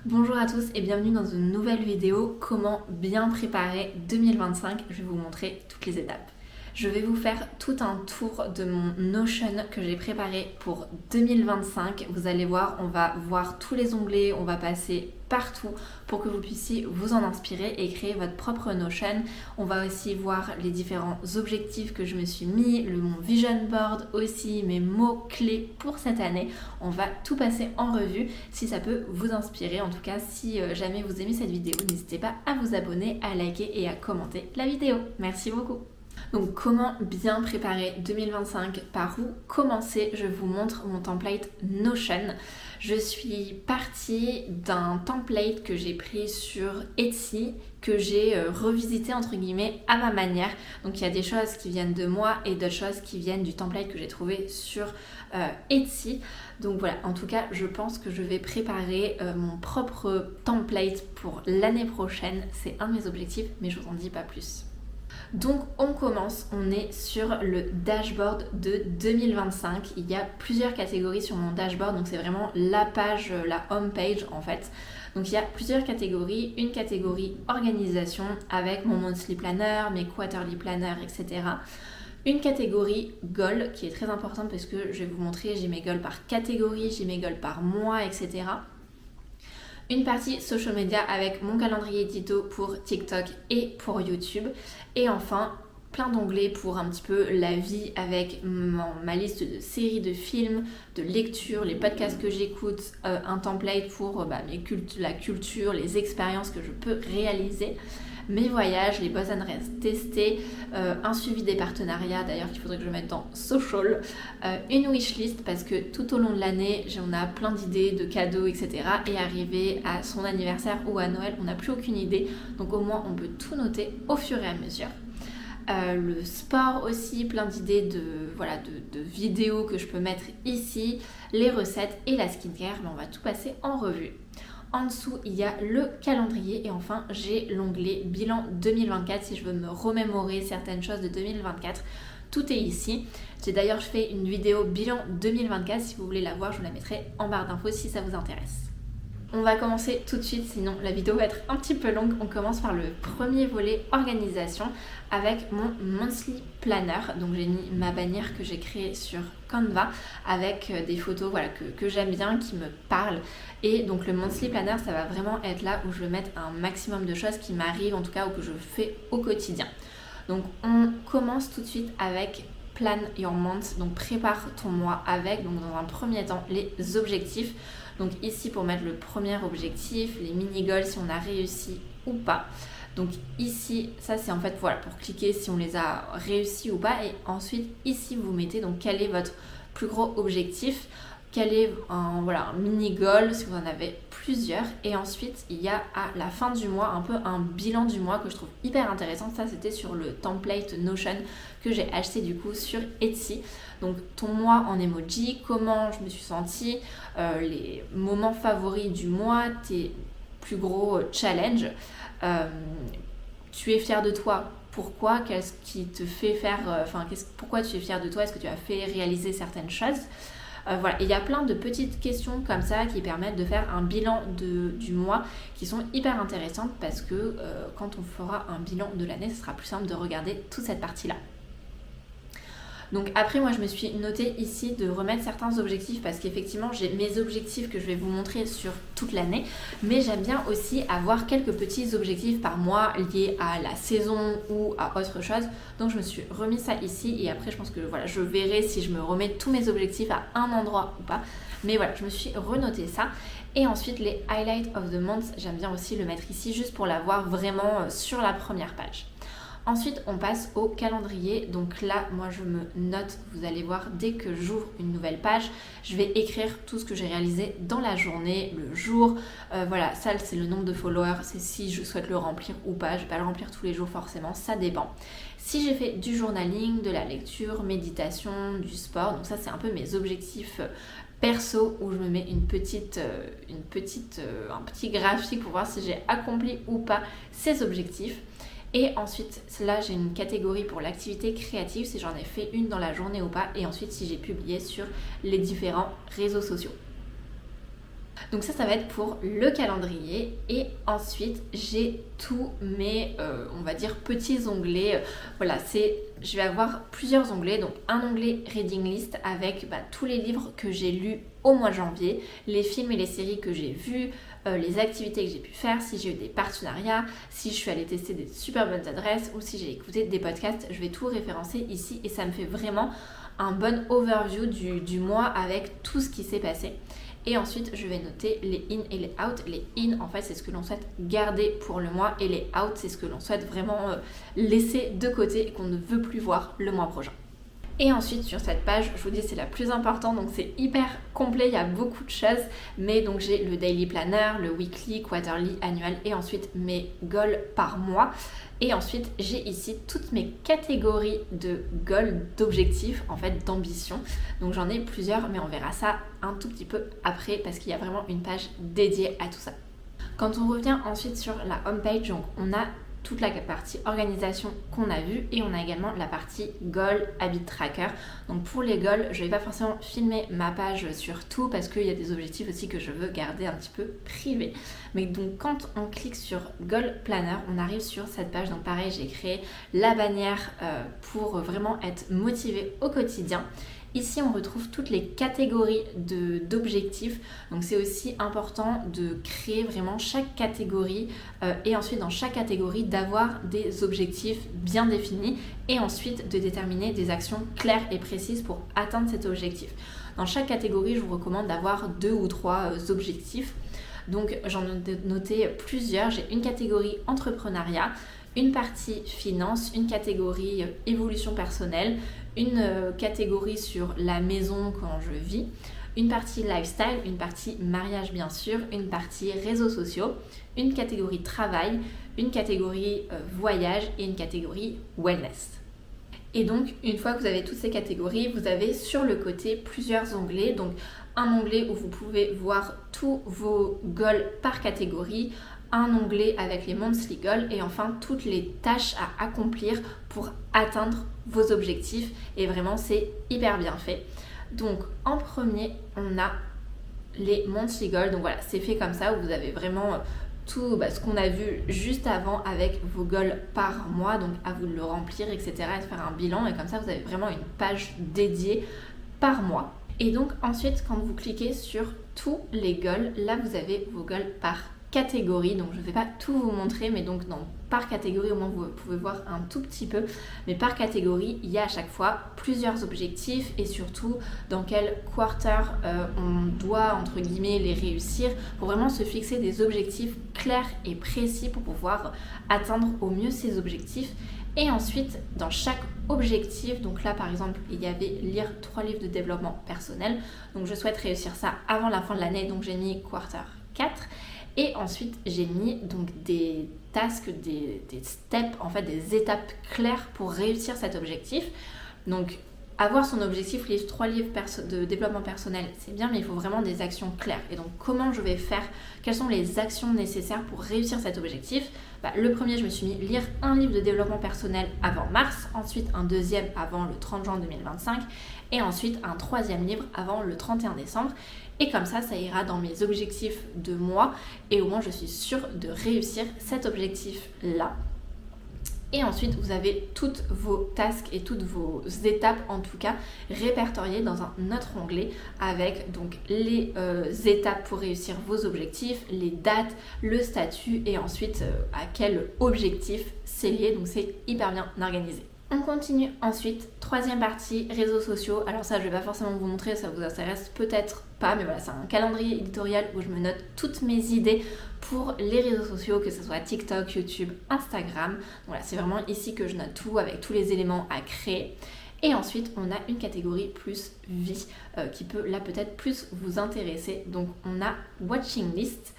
Bonjour à tous et bienvenue dans une nouvelle vidéo comment bien préparer 2025. Je vais vous montrer toutes les étapes. Je vais vous faire tout un tour de mon Notion que j'ai préparé pour 2025. Vous allez voir, on va voir tous les onglets, on va passer partout pour que vous puissiez vous en inspirer et créer votre propre Notion. On va aussi voir les différents objectifs que je me suis mis, mon vision board aussi, mes mots-clés pour cette année. On va tout passer en revue si ça peut vous inspirer. En tout cas, si jamais vous aimez cette vidéo, n'hésitez pas à vous abonner, à liker et à commenter la vidéo. Merci beaucoup. Donc comment bien préparer 2025, par où commencer? Je vous montre mon template Notion. Je suis partie d'un template que j'ai pris sur Etsy, que j'ai revisité entre guillemets à ma manière. Donc il y a des choses qui viennent de moi et d'autres choses qui viennent du template que j'ai trouvé sur Etsy. Donc voilà, en tout cas je pense que je vais préparer mon propre template pour l'année prochaine. C'est un de mes objectifs, mais je vous en dis pas plus. Donc on commence, on est sur le dashboard de 2025. Il y a plusieurs catégories sur mon dashboard, donc c'est vraiment la page, la home page en fait. Donc il y a plusieurs catégories, une catégorie organisation avec mon monthly planner, mes quarterly planners, etc. Une catégorie goal qui est très importante parce que je vais vous montrer, j'ai mes goals par catégorie, j'ai mes goals par mois, etc. Une partie social media avec mon calendrier édito pour TikTok et pour YouTube. Et enfin, plein d'onglets pour un petit peu la vie avec ma liste de séries, de films, de lectures, les podcasts que j'écoute, un template pour la culture, les expériences que je peux réaliser, mes voyages, les buzz and rest testés, un suivi des partenariats d'ailleurs qu'il faudrait que je mette dans social, une wishlist parce que tout au long de l'année on a plein d'idées de cadeaux, etc. Et arrivé à son anniversaire ou à Noël on n'a plus aucune idée, donc au moins on peut tout noter au fur et à mesure. Le sport aussi, plein d'idées de vidéos que je peux mettre ici, les recettes et la skincare, mais on va tout passer en revue. En dessous, il y a le calendrier et enfin, j'ai l'onglet bilan 2024 si je veux me remémorer certaines choses de 2024. Tout est ici. J'ai d'ailleurs fait une vidéo bilan 2024. Si vous voulez la voir, je vous la mettrai en barre d'infos si ça vous intéresse. On va commencer tout de suite, sinon la vidéo va être un petit peu longue. On commence par le premier volet organisation avec mon monthly planner. Donc j'ai mis ma bannière que j'ai créée sur Canva avec des photos que j'aime bien, qui me parlent. Et donc le monthly planner, ça va vraiment être là où je vais mettre un maximum de choses qui m'arrivent, en tout cas ou que je fais au quotidien. Donc on commence tout de suite avec Plan Your Month, donc prépare ton mois avec, donc dans un premier temps, les objectifs. Donc ici pour mettre le premier objectif, les mini-goals si on a réussi ou pas. Donc ici, ça c'est en fait pour cliquer si on les a réussi ou pas. Et ensuite ici vous mettez donc quel est votre plus gros objectif, quel est un mini-goal si vous en avez plusieurs. Et ensuite il y a à la fin du mois un peu un bilan du mois que je trouve hyper intéressant. Ça c'était sur le template Notion que j'ai acheté du coup sur Etsy. Donc ton mois en emoji, comment je me suis sentie, les moments favoris du mois, tes plus gros challenges, tu es fière de toi, pourquoi, qu'est-ce qui te fait faire, pourquoi tu es fière de toi, est-ce que tu as fait réaliser certaines choses. Et il y a plein de petites questions comme ça qui permettent de faire un bilan du mois qui sont hyper intéressantes parce que quand on fera un bilan de l'année, ce sera plus simple de regarder toute cette partie-là. Donc après moi je me suis notée ici de remettre certains objectifs parce qu'effectivement j'ai mes objectifs que je vais vous montrer sur toute l'année, mais j'aime bien aussi avoir quelques petits objectifs par mois liés à la saison ou à autre chose. Donc je me suis remis ça ici et après je pense que je verrai si je me remets tous mes objectifs à un endroit ou pas. Mais voilà, je me suis renoté ça. Et ensuite les highlights of the month, j'aime bien aussi le mettre ici juste pour l'avoir vraiment sur la première page. Ensuite, on passe au calendrier. Donc là, moi, je me note, vous allez voir, dès que j'ouvre une nouvelle page, je vais écrire tout ce que j'ai réalisé dans la journée, le jour. Ça, c'est le nombre de followers. C'est si je souhaite le remplir ou pas. Je ne vais pas le remplir tous les jours forcément, ça dépend. Si j'ai fait du journaling, de la lecture, méditation, du sport, donc ça, c'est un peu mes objectifs perso où je me mets un petit graphique pour voir si j'ai accompli ou pas ces objectifs. Et ensuite, là, j'ai une catégorie pour l'activité créative, si j'en ai fait une dans la journée ou pas. Et ensuite, si j'ai publié sur les différents réseaux sociaux. Donc ça va être pour le calendrier. Et ensuite, j'ai tous mes, on va dire, petits onglets. Voilà, je vais avoir plusieurs onglets. Donc un onglet Reading List avec tous les livres que j'ai lus au mois de janvier, les films et les séries que j'ai vus, les activités que j'ai pu faire, si j'ai eu des partenariats, si je suis allée tester des super bonnes adresses ou si j'ai écouté des podcasts. Je vais tout référencer ici et ça me fait vraiment un bon overview du mois avec tout ce qui s'est passé. Et ensuite, je vais noter les in et les out. Les in, en fait, c'est ce que l'on souhaite garder pour le mois. Et les out, c'est ce que l'on souhaite vraiment laisser de côté et qu'on ne veut plus voir le mois prochain. Et ensuite, sur cette page, je vous dis, c'est la plus importante. Donc, c'est hyper complet. Il y a beaucoup de choses. Mais donc, j'ai le daily planner, le weekly, quarterly, annual et ensuite mes goals par mois. Et ensuite, j'ai ici toutes mes catégories de goals, d'objectifs, en fait, d'ambition. Donc, j'en ai plusieurs, mais on verra ça un tout petit peu après parce qu'il y a vraiment une page dédiée à tout ça. Quand on revient ensuite sur la homepage, donc on a toute la partie organisation qu'on a vue et on a également la partie goal habit tracker. Donc pour les goals, je ne vais pas forcément filmer ma page sur tout parce qu'il y a des objectifs aussi que je veux garder un petit peu privés. Mais donc quand on clique sur goal planner, on arrive sur cette page. Donc pareil, j'ai créé la bannière pour vraiment être motivé au quotidien. Ici, on retrouve toutes les catégories d'objectifs. Donc, c'est aussi important de créer vraiment chaque catégorie et ensuite, dans chaque catégorie, d'avoir des objectifs bien définis et ensuite de déterminer des actions claires et précises pour atteindre cet objectif. Dans chaque catégorie, je vous recommande d'avoir 2 ou 3 objectifs. Donc, j'en ai noté plusieurs. J'ai une catégorie entrepreneuriat, une partie finance, une catégorie évolution personnelle, une catégorie sur la maison quand je vis, une partie lifestyle, une partie mariage bien sûr, une partie réseaux sociaux, une catégorie travail, une catégorie voyage et une catégorie wellness. Et donc, une fois que vous avez toutes ces catégories, vous avez sur le côté plusieurs onglets. Donc, un onglet où vous pouvez voir tous vos goals par catégorie, un onglet avec les monthly goals et enfin toutes les tâches à accomplir pour atteindre vos objectifs. Et vraiment, c'est hyper bien fait. Donc, en premier, on a les monthly goals. Donc voilà, c'est fait comme ça où vous avez vraiment tout ce qu'on a vu juste avant avec vos goals par mois. Donc, à vous de le remplir, etc. et de faire un bilan. Et comme ça, vous avez vraiment une page dédiée par mois. Et donc, ensuite, quand vous cliquez sur tous les goals, là, vous avez vos goals par catégorie. Donc, je ne vais pas tout vous montrer, mais donc par catégorie, au moins vous pouvez voir un tout petit peu. Mais par catégorie, il y a à chaque fois plusieurs objectifs et surtout dans quel quarter on doit, entre guillemets, les réussir pour vraiment se fixer des objectifs clairs et précis pour pouvoir atteindre au mieux ces objectifs. Et ensuite, dans chaque objectif, donc là par exemple, il y avait lire 3 livres de développement personnel. Donc, je souhaite réussir ça avant la fin de l'année, donc j'ai mis quarter 4. Et ensuite, j'ai mis donc des tasks, des steps, en fait des étapes claires pour réussir cet objectif. Donc, avoir son objectif, lire 3 livres de développement personnel, c'est bien, mais il faut vraiment des actions claires. Et donc, comment je vais faire? Quelles sont les actions nécessaires pour réussir cet objectif? Le premier, je me suis mis lire un livre de développement personnel avant mars, ensuite un deuxième avant le 30 juin 2025 et ensuite un troisième livre avant le 31 décembre. Et comme ça ira dans mes objectifs de mois et au moins je suis sûre de réussir cet objectif-là. Et ensuite, vous avez toutes vos tasks et toutes vos étapes, en tout cas, répertoriées dans un autre onglet avec donc les étapes pour réussir vos objectifs, les dates, le statut et ensuite à quel objectif c'est lié. Donc, c'est hyper bien organisé. On continue ensuite, troisième partie, réseaux sociaux. Alors ça, je vais pas forcément vous montrer, ça vous intéresse peut-être pas, mais voilà, c'est un calendrier éditorial où je me note toutes mes idées pour les réseaux sociaux, que ce soit TikTok, YouTube, Instagram. Donc voilà, c'est vraiment ici que je note tout avec tous les éléments à créer. Et ensuite, on a une catégorie plus vie qui peut là peut-être plus vous intéresser. Donc on a Watching List.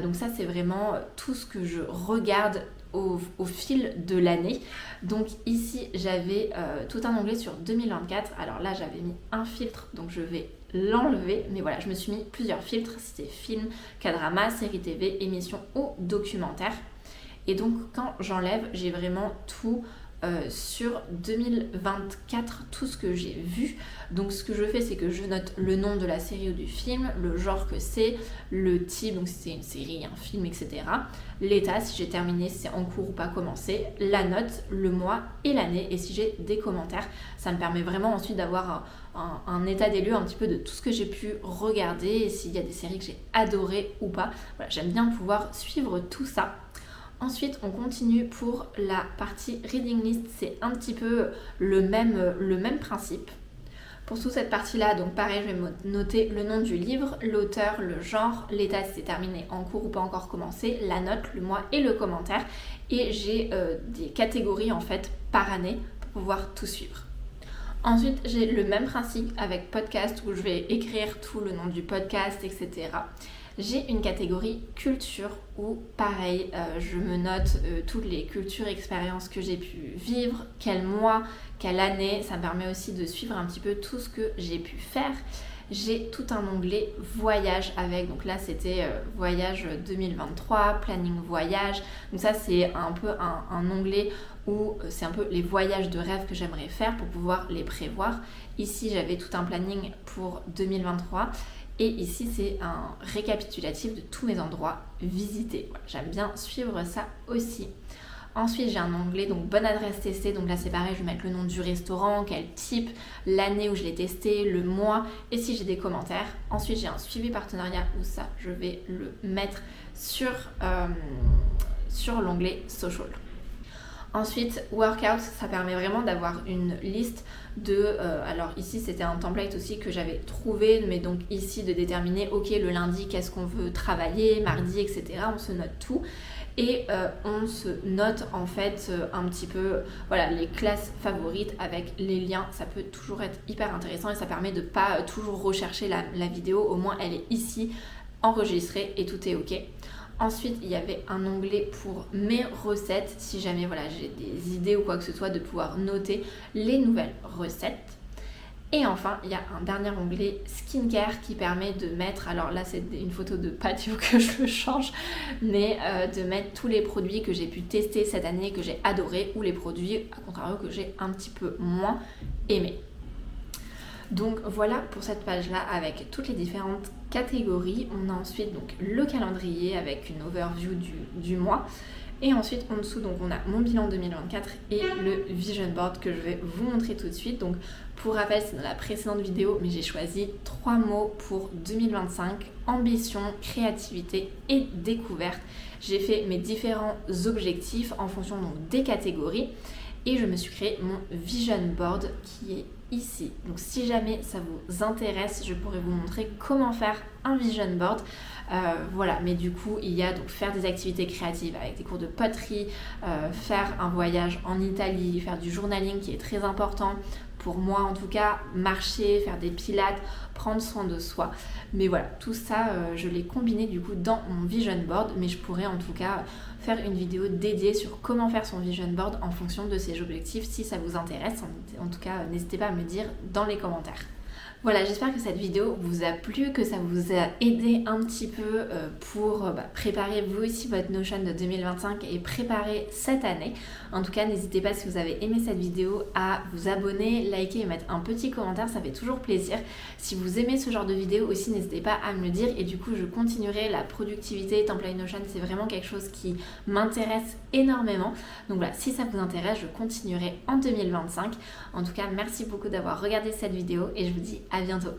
Donc ça, c'est vraiment tout ce que je regarde au fil de l'année. Donc ici, j'avais tout un onglet sur 2024. Alors là, j'avais mis un filtre, donc je vais l'enlever. Mais voilà, je me suis mis plusieurs filtres. C'était film, K-drama, série TV, émission ou documentaire. Et donc, quand j'enlève, j'ai vraiment tout sur 2024 tout ce que j'ai vu. Donc ce que je fais, c'est que je note le nom de la série ou du film, le genre que c'est, le type, donc si c'est une série, un film, etc. L'état, si j'ai terminé, si c'est en cours ou pas commencé, la note, le mois et l'année, et si j'ai des commentaires. Ça me permet vraiment ensuite d'avoir un état des lieux un petit peu de tout ce que j'ai pu regarder et s'il y a des séries que j'ai adorées ou pas. Voilà, j'aime bien pouvoir suivre tout ça. Ensuite, on continue pour la partie reading list, c'est un petit peu le même principe. Pour toute cette partie-là, donc pareil, je vais noter le nom du livre, l'auteur, le genre, l'état si c'est terminé, en cours ou pas encore commencé, la note, le mois et le commentaire. Et j'ai des catégories en fait par année pour pouvoir tout suivre. Ensuite, j'ai le même principe avec podcast où je vais écrire tout le nom du podcast, etc. J'ai une catégorie culture où, pareil, je me note toutes les cultures, expériences que j'ai pu vivre, quel mois, quelle année. Ça me permet aussi de suivre un petit peu tout ce que j'ai pu faire. J'ai tout un onglet voyage avec, donc là c'était voyage 2023, planning voyage. Donc ça c'est un peu un onglet où c'est un peu les voyages de rêve que j'aimerais faire pour pouvoir les prévoir. Ici j'avais tout un planning pour 2023. Et ici, c'est un récapitulatif de tous mes endroits visités. Voilà, j'aime bien suivre ça aussi. Ensuite, j'ai un onglet, donc bonne adresse testée. Donc là, c'est pareil, je vais mettre le nom du restaurant, quel type, l'année où je l'ai testé, le mois et si j'ai des commentaires. Ensuite, j'ai un suivi partenariat où ça, je vais le mettre sur l'onglet social. Ensuite, workout, ça permet vraiment d'avoir une liste de... alors ici, c'était un template aussi que j'avais trouvé, mais donc ici, de déterminer, ok, le lundi, qu'est-ce qu'on veut travailler, mardi, etc. On se note tout. Et on se note en fait un petit peu voilà, les classes favorites avec les liens. Ça peut toujours être hyper intéressant et ça permet de ne pas toujours rechercher la vidéo. Au moins, elle est ici enregistrée et tout est ok. Ensuite, il y avait un onglet pour mes recettes, si jamais voilà, j'ai des idées ou quoi que ce soit, de pouvoir noter les nouvelles recettes. Et enfin, il y a un dernier onglet skincare qui permet de mettre, alors là c'est une photo de Pat, il faut que je le change, mais de mettre tous les produits que j'ai pu tester cette année, que j'ai adoré, ou les produits, à contrario, que j'ai un petit peu moins aimés. Donc voilà pour cette page-là avec toutes les différentes catégories. On a ensuite donc le calendrier avec une overview du mois. Et ensuite en dessous donc on a mon bilan 2024 et le vision board que je vais vous montrer tout de suite. Donc pour rappel, c'est dans la précédente vidéo, mais j'ai choisi 3 mots pour 2025: ambition, créativité et découverte. J'ai fait mes différents objectifs en fonction donc des catégories et je me suis créé mon vision board qui est ici. Donc si jamais ça vous intéresse, je pourrais vous montrer comment faire un vision board. Voilà, mais du coup il y a donc faire des activités créatives avec des cours de poterie, faire un voyage en Italie, faire du journaling qui est très important pour moi en tout cas, marcher, faire des pilates, prendre soin de soi. Mais voilà, tout ça je l'ai combiné du coup dans mon vision board, mais je pourrais en tout cas faire une vidéo dédiée sur comment faire son vision board en fonction de ses objectifs si ça vous intéresse. En tout cas, n'hésitez pas à me dire dans les commentaires. Voilà, j'espère que cette vidéo vous a plu, que ça vous a aidé un petit peu pour préparer vous aussi votre Notion de 2025 et préparer cette année. En tout cas, n'hésitez pas si vous avez aimé cette vidéo à vous abonner, liker et mettre un petit commentaire, ça fait toujours plaisir. Si vous aimez ce genre de vidéo aussi, n'hésitez pas à me le dire et du coup je continuerai la productivité, template Notion, c'est vraiment quelque chose qui m'intéresse énormément. Donc voilà, si ça vous intéresse, je continuerai en 2025. En tout cas, merci beaucoup d'avoir regardé cette vidéo et je vous dis à bientôt.